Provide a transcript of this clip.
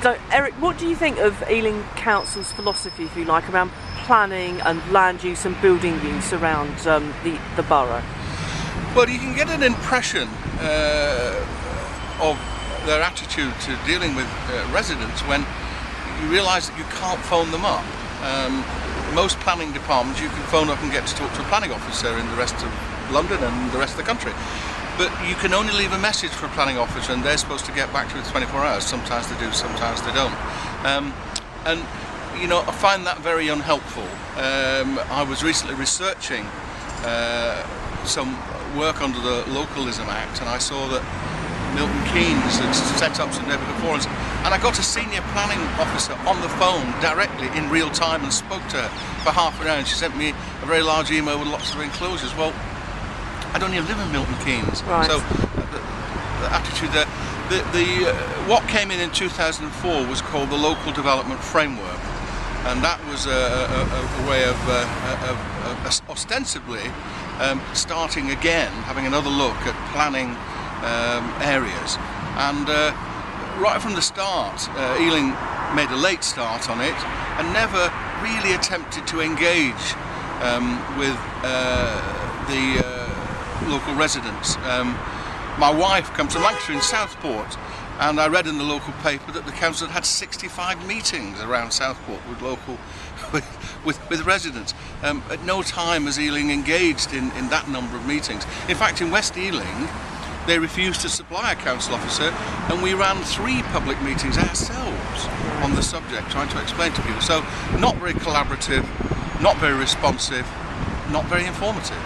So, Eric, what do you think of Ealing Council's philosophy, if you like, around planning and land use and building use around the borough? Well, you can get an impression of their attitude to dealing with residents when you realise that you can't phone them up. Most planning departments you can phone up and get to talk to a planning officer in the rest of London and the rest of the country. But you can only leave a message for a planning officer and they're supposed to get back to you in 24 hours. Sometimes they do, sometimes they don't. And you know, I find that very unhelpful. I was recently researching some work under the Localism Act, and I saw that Milton Keynes had set up some neighbourhood forums, and I got a senior planning officer on the phone directly in real time and spoke to her for half an hour, and she sent me a very large email with lots of enclosures. Well, I don't even live in Milton Keynes, right. So the attitude there. What came in 2004 was called the Local Development Framework, and that was a way of ostensibly starting again, having another look at planning areas. And right from the start, Ealing made a late start on it and never really attempted to engage with the local residents. My wife comes from Lancashire in Southport, and I read in the local paper that the council had 65 meetings around Southport with local with residents. At no time has Ealing engaged in that number of meetings. In fact, in West Ealing they refused to supply a council officer, and we ran 3 public meetings ourselves on the subject, trying to explain to people. So not very collaborative, not very responsive, not very informative.